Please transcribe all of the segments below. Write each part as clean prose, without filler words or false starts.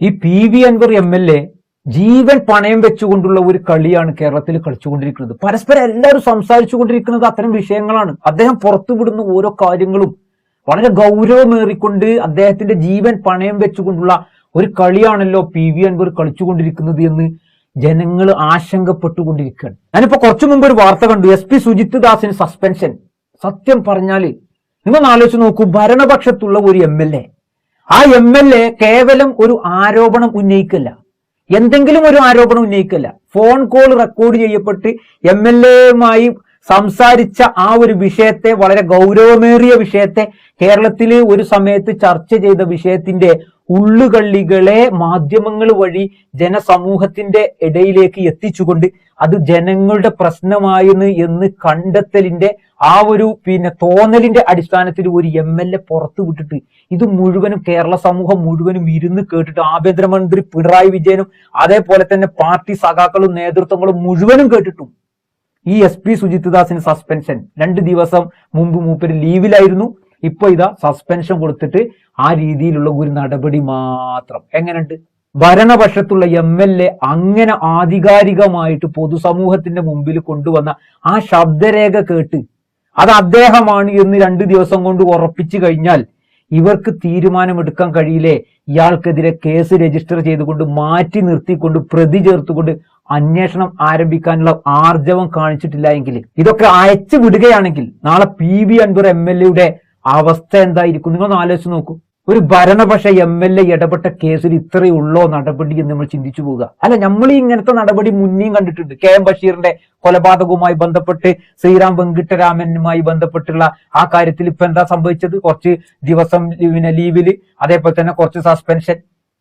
ഈ PV Anwar MLA ജീവൻ പണയം വെച്ചുകൊണ്ടുള്ള ഒരു കളിയാണ് കേരളത്തിൽ കളിച്ചുകൊണ്ടിരിക്കുന്നത്. പരസ്പരം എല്ലാവരും സംസാരിച്ചു കൊണ്ടിരിക്കുന്നത് അത്തരം വിഷയങ്ങളാണ്. അദ്ദേഹം പുറത്തുവിടുന്ന ഓരോ കാര്യങ്ങളും വളരെ ഗൗരവമേറിക്കൊണ്ട് അദ്ദേഹത്തിന്റെ ജീവൻ പണയം വെച്ചുകൊണ്ടുള്ള ഒരു കളിയാണല്ലോ PV അൻവർ കളിച്ചുകൊണ്ടിരിക്കുന്നത് എന്ന് ജനങ്ങൾ ആശങ്കപ്പെട്ടുകൊണ്ടിരിക്കുകയാണ്. ഞാനിപ്പോ കുറച്ചു മുമ്പ് ഒരു വാർത്ത കണ്ടു, SP സുജിത് ദാസിന് സസ്പെൻഷൻ. സത്യം പറഞ്ഞാല് നിങ്ങൾ ആലോചിച്ച് നോക്കൂ, ഭരണപക്ഷത്തുള്ള ഒരു MLA, ആ MLA കേവലം ഒരു ആരോപണം ഉന്നയിക്കല്ല, എന്തെങ്കിലും ഒരു ആരോപണം ഉന്നയിക്കല്ല, ഫോൺ കോൾ റെക്കോർഡ് ചെയ്യപ്പെട്ട് MLAയുമായി സംസാരിച്ച ആ ഒരു വിഷയത്തെ, വളരെ ഗൗരവമേറിയ വിഷയത്തെ, കേരളത്തിൽ ഒരു സമയത്ത് ചർച്ച ചെയ്ത വിഷയത്തിന്റെ ഉള്ളുകള്ളികളെ മാധ്യമങ്ങൾ വഴി ജനസമൂഹത്തിന്റെ ഇടയിലേക്ക് എത്തിച്ചുകൊണ്ട് അത് ജനങ്ങളുടെ പ്രശ്നമായെന്ന് എന്ന് കണ്ടെത്തലിന്റെ ആ ഒരു തോന്നലിന്റെ അടിസ്ഥാനത്തിൽ ഒരു MLA പുറത്തു വിട്ടിട്ട് ഇത് മുഴുവനും കേരള സമൂഹം മുഴുവനും ഇരുന്ന് കേട്ടിട്ട്, ആഭ്യന്തരമന്ത്രി പിണറായി വിജയനും അതേപോലെ തന്നെ പാർട്ടി സഖാക്കളും നേതൃത്വങ്ങളും മുഴുവനും കേട്ടിട്ടും ഈ SP സുജിത് ദാസിന് സസ്പെൻഷൻ. 2 ദിവസം മുമ്പ് മൂപ്പര് ലീവിലായിരുന്നു, ഇപ്പൊ ഇതാ സസ്പെൻഷൻ കൊടുത്തിട്ട് ആ രീതിയിലുള്ള ഒരു നടപടി മാത്രം. എങ്ങനെയുണ്ട്? ഭരണപക്ഷത്തുള്ള MLA അങ്ങനെ ആധികാരികമായിട്ട് പൊതുസമൂഹത്തിന്റെ മുമ്പിൽ കൊണ്ടുവന്ന ആ ശബ്ദരേഖ കേട്ട് അത് അദ്ദേഹമാണ് എന്ന് 2 ദിവസം കൊണ്ട് ഉറപ്പിച്ചു കഴിഞ്ഞാൽ ഇവർക്ക് തീരുമാനമെടുക്കാൻ കഴിയില്ലേ ഇയാൾക്കെതിരെ കേസ് രജിസ്റ്റർ ചെയ്തുകൊണ്ട് മാറ്റി നിർത്തിക്കൊണ്ട് പ്രതി ചേർത്തുകൊണ്ട് അന്വേഷണം ആരംഭിക്കാനുള്ള ആർജവം കാണിച്ചിട്ടില്ല എങ്കിൽ, ഇതൊക്കെ അയച്ചു വിടുകയാണെങ്കിൽ നാളെ PV അൻവർ MLAയുടെ അവസ്ഥ എന്തായിരിക്കും? നിങ്ങളൊന്ന് ആലോചിച്ച് നോക്കൂ. ഒരു ഭരണപക്ഷ MLA ഇടപെട്ട കേസിൽ ഇത്രയുള്ളോ നടപടി എന്ന് നമ്മൾ ചിന്തിച്ചു പോവുക. അല്ല, നമ്മൾ ഇങ്ങനത്തെ നടപടി മുന്നേയും കണ്ടിട്ടുണ്ട്. KM ബഷീറിന്റെ കൊലപാതകവുമായി ബന്ധപ്പെട്ട് ശ്രീറാം വെങ്കിട്ടരാമനുമായി ബന്ധപ്പെട്ടുള്ള ആ കാര്യത്തിൽ ഇപ്പൊ എന്താ സംഭവിച്ചത്? കുറച്ച് ദിവസം ലീവില്, അതേപോലെ തന്നെ കുറച്ച് സസ്പെൻഷൻ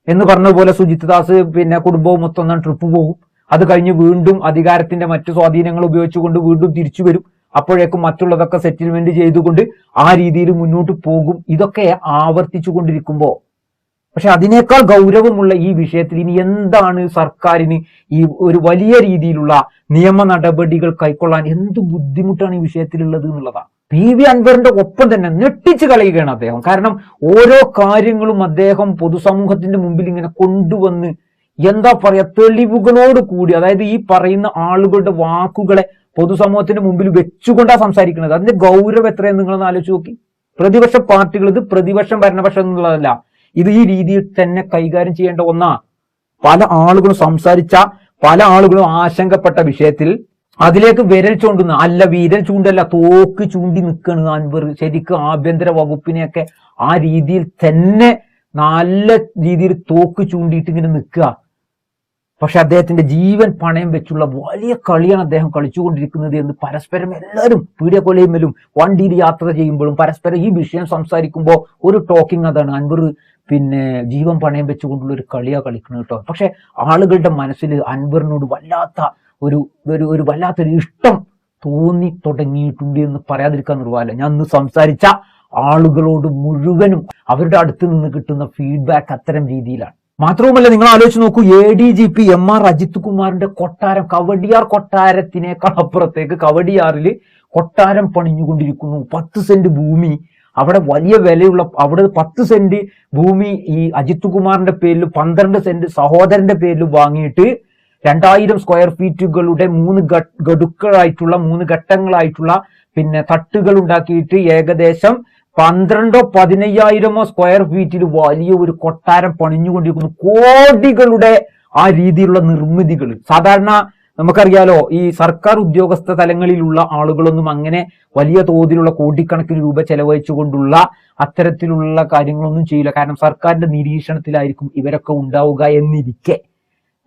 എന്ന് പറഞ്ഞതുപോലെ സുജിത് ദാസ് കുടുംബവും മൊത്തം ട്രിപ്പ് പോകും. അത് കഴിഞ്ഞ് വീണ്ടും അധികാരത്തിന്റെ മറ്റു സ്വാധീനങ്ങൾ ഉപയോഗിച്ചുകൊണ്ട് വീണ്ടും തിരിച്ചു വരും. അപ്പോഴേക്കും മറ്റുള്ളതൊക്കെ സെറ്റിൽമെന്റ് ചെയ്തുകൊണ്ട് ആ രീതിയിൽ മുന്നോട്ട് പോകും. ഇതൊക്കെ ആവർത്തിച്ചു കൊണ്ടിരിക്കുമ്പോ പക്ഷെ അതിനേക്കാൾ ഗൗരവമുള്ള ഈ വിഷയത്തിൽ ഇനി എന്താണ് സർക്കാരിന് ഈ ഒരു വലിയ രീതിയിലുള്ള നിയമ നടപടികൾ കൈക്കൊള്ളാൻ എന്ത് ബുദ്ധിമുട്ടാണ് ഈ വിഷയത്തിലുള്ളത് എന്നുള്ളതാണ്. PV അൻവറിന്റെ ഒപ്പം തന്നെ ഞെട്ടിച്ചു കളയുകയാണ് അദ്ദേഹം. കാരണം ഓരോ കാര്യങ്ങളും അദ്ദേഹം പൊതുസമൂഹത്തിന്റെ മുമ്പിൽ ഇങ്ങനെ കൊണ്ടുവന്ന് എന്താ പറയാ, തെളിവുകളോട് കൂടി, അതായത് ഈ പറയുന്ന ആളുകളുടെ വാക്കുകളെ പൊതുസമൂഹത്തിന്റെ മുമ്പിൽ വെച്ചുകൊണ്ടാണ് സംസാരിക്കുന്നത്. അതിന്റെ ഗൗരവം എത്രയെന്ന് നിങ്ങളൊന്ന് ആലോചിച്ച് നോക്കി. പ്രതിപക്ഷ പാർട്ടികൾ, ഇത് പ്രതിപക്ഷം ഭരണപക്ഷം എന്നുള്ളതല്ല, ഇത് ഈ രീതിയിൽ തന്നെ കൈകാര്യം ചെയ്യേണ്ട ഒന്നാ. പല ആളുകളും സംസാരിച്ച, പല ആളുകളും ആശങ്കപ്പെട്ട വിഷയത്തിൽ അതിലേക്ക് വിരൽ ചൂണ്ടുന്ന, അല്ല വിരൽ ചൂണ്ടല്ല, തോക്ക് ചൂണ്ടി നിൽക്കുകയാണ് അൻവർ. ശരിക്കും ആഭ്യന്തര വകുപ്പിനെയൊക്കെ ആ രീതിയിൽ തന്നെ നല്ല രീതിയിൽ തോക്ക് ചൂണ്ടിയിട്ട് ഇങ്ങനെ നിൽക്കുക. പക്ഷെ അദ്ദേഹത്തിന്റെ ജീവൻ പണയം വെച്ചുള്ള വലിയ കളിയാണ് അദ്ദേഹം കളിച്ചുകൊണ്ടിരിക്കുന്നത് എന്ന് പരസ്പരം എല്ലാവരും വീഡിയോ കോളിലും വണ്ടിയിൽ യാത്ര ചെയ്യുമ്പോഴും പരസ്പരം ഈ വിഷയം സംസാരിക്കുമ്പോൾ ഒരു ടോക്കിംഗ് അതാണ്, അൻവർ ജീവൻ പണയം വെച്ചുകൊണ്ടുള്ള ഒരു കളിയാ കളിക്കുന്നത് കേട്ടോ. പക്ഷെ ആളുകളുടെ മനസ്സിൽ അൻവറിനോട് വല്ലാത്തൊരു ഇഷ്ടം തോന്നി തുടങ്ങിയിട്ടുണ്ട് എന്ന് പറയാതിരിക്കാൻ നിർവാഹമില്ല. ഞാൻ ഇന്ന് സംസാരിച്ച ആളുകളോട് മുഴുവനും അവരുടെ അടുത്ത് നിന്ന് കിട്ടുന്ന ഫീഡ്ബാക്ക് അത്തരം രീതിയിലാണ്. മാത്രവുമല്ല, നിങ്ങൾ ആലോചിച്ച് നോക്കൂ, ADGP MR അജിത് കുമാറിന്റെ കൊട്ടാരം, കവടിയാർ കൊട്ടാരത്തിനേക്കാൾ അപ്പുറത്തേക്ക് കവടിയാറിൽ കൊട്ടാരം പണിഞ്ഞുകൊണ്ടിരിക്കുന്നു. 10 സെന്റ് ഭൂമി, അവിടെ വലിയ വിലയുള്ള, അവിടെ 10 സെന്റ് ഭൂമി ഈ അജിത് കുമാറിന്റെ പേരിൽ 12 സെന്റ് സഹോദരന്റെ പേരിൽ വാങ്ങിയിട്ട് 2000 സ്ക്വയർ ഫീറ്റുകളുടെ 3 ഗഡുക്കളായിട്ടുള്ള 3 ഘട്ടങ്ങളായിട്ടുള്ള തട്ടുകൾ ഉണ്ടാക്കിയിട്ട് ഏകദേശം 12,000 15,000 സ്ക്വയർ ഫീറ്റിൽ വലിയ ഒരു കൊട്ടാരം പണിഞ്ഞുകൊണ്ടിരിക്കുന്നു. കോടികളുടെ ആ രീതിയിലുള്ള നിർമ്മിതികൾ. സാധാരണ നമുക്കറിയാലോ, ഈ സർക്കാർ ഉദ്യോഗസ്ഥ തലങ്ങളിലുള്ള ആളുകളൊന്നും അങ്ങനെ വലിയ തോതിലുള്ള കോടിക്കണക്കിന് രൂപ ചെലവഴിച്ചുകൊണ്ടുള്ള അത്തരത്തിലുള്ള കാര്യങ്ങളൊന്നും ചെയ്യില്ല. കാരണം സർക്കാരിന്റെ നിരീക്ഷണത്തിലായിരിക്കും ഇവരൊക്കെ ഉണ്ടാവുക എന്നിരിക്കെ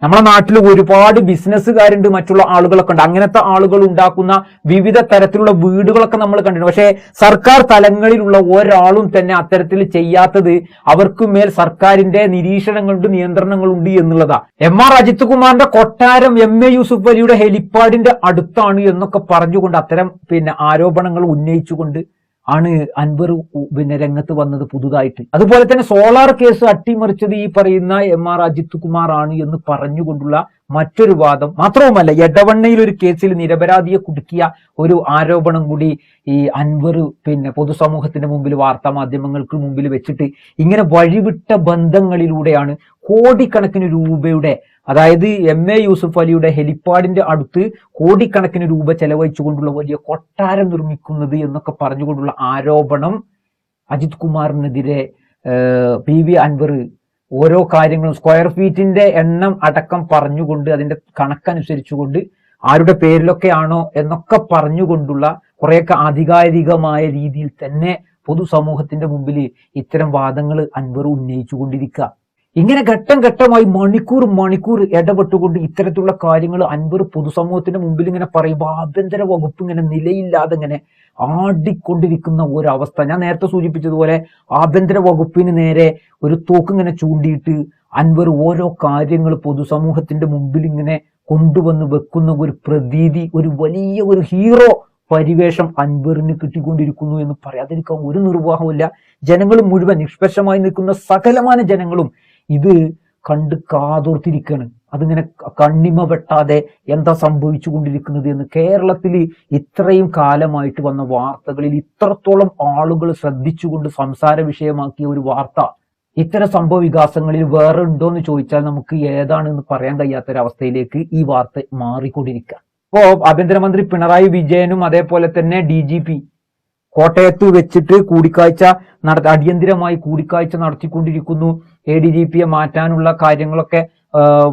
നമ്മുടെ നാട്ടിൽ ഒരുപാട് ബിസിനസ്സുകാരുണ്ട്, മറ്റുള്ള ആളുകളൊക്കെ ഉണ്ട്. അങ്ങനത്തെ ആളുകൾ ഉണ്ടാക്കുന്ന വിവിധ തരത്തിലുള്ള വീടുകളൊക്കെ നമ്മൾ കണ്ടിട്ടുണ്ട്. പക്ഷേ സർക്കാർ തലങ്ങളിലുള്ള ഒരാളും തന്നെ അത്തരത്തിൽ ചെയ്യാത്തത് അവർക്ക് മേൽ സർക്കാരിന്റെ നിരീക്ഷണങ്ങളുണ്ട്, നിയന്ത്രണങ്ങളുണ്ട് എന്നുള്ളതാ. MR അജിത് കുമാറിന്റെ കൊട്ടാരം MA യൂസുഫ് അലിയുടെ ഹെലിപ്പാഡിന്റെ അടുത്താണ് എന്നൊക്കെ പറഞ്ഞുകൊണ്ട് അത്തരം ആരോപണങ്ങൾ ഉന്നയിച്ചുകൊണ്ട് ആണ് അൻവർ രംഗത്ത് വന്നത് പുതുതായിട്ട്. അതുപോലെ തന്നെ സോളാർ കേസ് അട്ടിമറിച്ചത് ഈ പറയുന്ന MR അജിത് കുമാർ ആണ് എന്ന് പറഞ്ഞുകൊണ്ടുള്ള മറ്റൊരു വാദം. മാത്രവുമല്ല, എടവണ്ണയിൽ ഒരു കേസിൽ നിരപരാധിയെ കുടുക്കിയ ഒരു ആരോപണം കൂടി ഈ അൻവർ പൊതുസമൂഹത്തിന്റെ മുമ്പിൽ, വാർത്താ മാധ്യമങ്ങൾക്ക് മുമ്പിൽ വെച്ചിട്ട് ഇങ്ങനെ വഴിവിട്ട ബന്ധങ്ങളിലൂടെയാണ് കോടിക്കണക്കിന് രൂപയുടെ, അതായത് MA യൂസുഫ് അലിയുടെ ഹെലിപ്പാഡിന്റെ അടുത്ത് കോടിക്കണക്കിന് രൂപ ചെലവഴിച്ചുകൊണ്ടുള്ള വലിയ കൊട്ടാരം നിർമ്മിക്കുന്നത് എന്നൊക്കെ പറഞ്ഞുകൊണ്ടുള്ള ആരോപണം അജിത് കുമാറിനെതിരെ PV അൻവർ ഓരോ കാര്യങ്ങളും സ്ക്വയർ ഫീറ്റിന്റെ എണ്ണം അടക്കം പറഞ്ഞുകൊണ്ട് അതിന്റെ കണക്കനുസരിച്ചുകൊണ്ട് ആരുടെ പേരിലൊക്കെയാണോ എന്നൊക്കെ പറഞ്ഞുകൊണ്ടുള്ള കുറെയൊക്കെ ആധികാരികമായ രീതിയിൽ തന്നെ പൊതുസമൂഹത്തിന്റെ മുമ്പിൽ ഇത്തരം വാദങ്ങൾ അൻവർ ഉന്നയിച്ചുകൊണ്ടിരിക്കുക. ഇങ്ങനെ ഘട്ടം ഘട്ടമായി മണിക്കൂർ ഇടപെട്ടുകൊണ്ട് ഇത്തരത്തിലുള്ള കാര്യങ്ങൾ അൻവർ പൊതുസമൂഹത്തിന്റെ മുമ്പിൽ ഇങ്ങനെ പറയുമ്പോൾ ആഭ്യന്തര വകുപ്പ് ഇങ്ങനെ നിലയില്ലാതെ ഇങ്ങനെ ആടിക്കൊണ്ടിരിക്കുന്ന ഒരവസ്ഥ. ഞാൻ നേരത്തെ സൂചിപ്പിച്ചതുപോലെ ആഭ്യന്തര വകുപ്പിന് നേരെ ഒരു തോക്ക് ഇങ്ങനെ ചൂണ്ടിയിട്ട് അൻവർ ഓരോ കാര്യങ്ങൾ പൊതുസമൂഹത്തിന്റെ മുമ്പിൽ ഇങ്ങനെ കൊണ്ടുവന്ന് വെക്കുന്ന ഒരു പ്രതീതി, ഒരു വലിയ ഒരു ഹീറോ പരിവേഷം അൻവറിന് കിട്ടിക്കൊണ്ടിരിക്കുന്നു എന്ന് പറയാതിരിക്കാൻ ഒരു നിർവാഹമില്ല. ജനങ്ങൾ മുഴുവൻ, നിഷ്പക്ഷമായി നിൽക്കുന്ന സകലമാന ജനങ്ങളും ഇത് കണ്ട് കാതോർത്തിരിക്കുകയാണ്. അതിങ്ങനെ കണ്ണിമ വെട്ടാതെ എന്താ സംഭവിച്ചു കൊണ്ടിരിക്കുന്നത് എന്ന്. കേരളത്തിൽ ഇത്രയും കാലമായിട്ട് വന്ന വാർത്തകളിൽ ഇത്രത്തോളം ആളുകൾ ശ്രദ്ധിച്ചുകൊണ്ട് സംസാര വിഷയമാക്കിയ ഒരു വാർത്ത ഇത്തരം സംഭവ വികാസങ്ങളിൽ വേറെ ഉണ്ടോ എന്ന് ചോദിച്ചാൽ നമുക്ക് ഏതാണെന്ന് പറയാൻ കഴിയാത്തൊരവസ്ഥയിലേക്ക് ഈ വാർത്ത മാറിക്കൊണ്ടിരിക്കുക. ഇപ്പോ ആഭ്യന്തരമന്ത്രി പിണറായി വിജയനും അതേപോലെ തന്നെ DGP കോട്ടയത്ത് വെച്ചിട്ട് അടിയന്തിരമായി കൂടിക്കാഴ്ച നടത്തിക്കൊണ്ടിരിക്കുന്നു. ADGPയെ മാറ്റാനുള്ള കാര്യങ്ങളൊക്കെ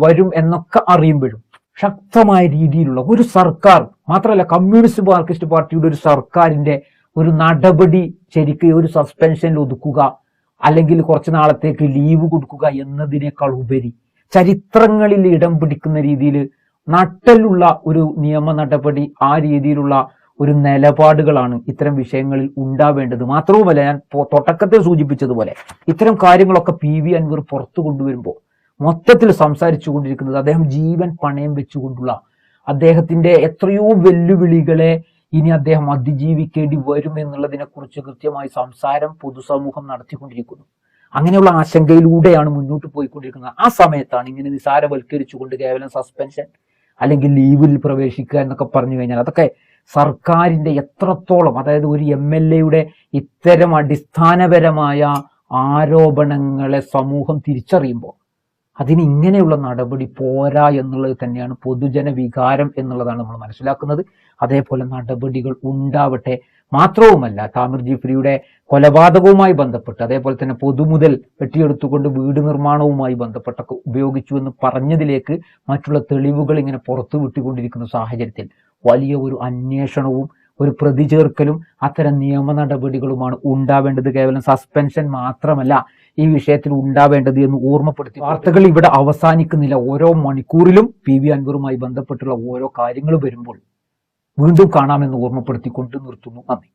വരും എന്നൊക്കെ അറിയുമ്പോഴും ശക്തമായ രീതിയിലുള്ള ഒരു സർക്കാർ, മാത്രമല്ല കമ്മ്യൂണിസ്റ്റ് മാർക്സിസ്റ്റ് പാർട്ടിയുടെ ഒരു സർക്കാരിന്റെ ഒരു നടപടി ശരിക്ക് ഒരു സസ്പെൻഷനിൽ ഒതുക്കുക, അല്ലെങ്കിൽ കുറച്ചു നാളത്തേക്ക് ലീവ് കൊടുക്കുക എന്നതിനേക്കാൾ ഉപരി ചരിത്രങ്ങളിൽ ഇടം പിടിക്കുന്ന രീതിയിൽ നട്ടലുള്ള ഒരു നിയമ നടപടി, ആ രീതിയിലുള്ള ഒരു നിലപാടുകളാണ് ഇത്തരം വിഷയങ്ങളിൽ ഉണ്ടാവേണ്ടത്. മാത്രവുമല്ല, ഞാൻ തുടക്കത്തിൽ സൂചിപ്പിച്ചതുപോലെ ഇത്തരം കാര്യങ്ങളൊക്കെ PV അൻവർ പുറത്തു കൊണ്ടുവരുമ്പോൾ മൊത്തത്തിൽ സംസാരിച്ചു കൊണ്ടിരിക്കുന്നത് അദ്ദേഹം ജീവൻ പണയം വെച്ചുകൊണ്ടുള്ള അദ്ദേഹത്തിന്റെ എത്രയോ വെല്ലുവിളികളെ ഇനി അദ്ദേഹം അതിജീവിക്കേണ്ടി വരും എന്നുള്ളതിനെ കുറിച്ച് കൃത്യമായി സംസാരം പൊതുസമൂഹം നടത്തിക്കൊണ്ടിരിക്കുന്നു. അങ്ങനെയുള്ള ആശങ്കയിലൂടെയാണ് മുന്നോട്ട് പോയിക്കൊണ്ടിരിക്കുന്നത്. ആ സമയത്താണ് ഇങ്ങനെ നിസാരവൽക്കരിച്ചുകൊണ്ട് കേവലം സസ്പെൻഷൻ അല്ലെങ്കിൽ ലീവിൽ പ്രവേശിക്കുക എന്നൊക്കെ പറഞ്ഞു കഴിഞ്ഞാൽ അതൊക്കെ സർക്കാരിന്റെ എത്രത്തോളം, അതായത് ഒരു MLA ഇത്തരം അടിസ്ഥാനപരമായ ആരോപണങ്ങളെ സമൂഹം തിരിച്ചറിയുമ്പോൾ അതിന് ഇങ്ങനെയുള്ള നടപടി പോരാ എന്നുള്ളത് തന്നെയാണ് പൊതുജന വികാരം എന്നുള്ളതാണ് നമ്മൾ മനസ്സിലാക്കുന്നത്. അതേപോലെ നടപടികൾ ഉണ്ടാവട്ടെ. മാത്രവുമല്ല, താമിർ ജിഫ്രിയുടെ കൊലപാതകവുമായി ബന്ധപ്പെട്ട്, അതേപോലെ തന്നെ പൊതുമുതൽ വെട്ടിയെടുത്തുകൊണ്ട് വീട് നിർമ്മാണവുമായി ബന്ധപ്പെട്ടൊക്കെ ഉപയോഗിച്ചു എന്ന് പറഞ്ഞതിലേക്ക് മറ്റുള്ള തെളിവുകൾ ഇങ്ങനെ പുറത്തു വിട്ടുകൊണ്ടിരിക്കുന്ന സാഹചര്യത്തിൽ വലിയ ഒരു അന്വേഷണവും ഒരു പ്രതി ചേർക്കലും അത്തരം നിയമ നടപടികളുമാണ് ഉണ്ടാവേണ്ടത്. കേവലം സസ്പെൻഷൻ മാത്രമല്ല ഈ വിഷയത്തിൽ ഉണ്ടാവേണ്ടത് എന്ന് ഓർമ്മപ്പെടുത്തി. വാർത്തകൾ ഇവിടെ അവസാനിക്കുന്നില്ല. ഓരോ മണിക്കൂറിലും PV അൻവറുമായി ബന്ധപ്പെട്ടുള്ള ഓരോ കാര്യങ്ങൾ വരുമ്പോൾ വീണ്ടും കാണാമെന്ന് ഓർമ്മപ്പെടുത്തിക്കൊണ്ട് നിർത്തുന്നു. നന്ദി.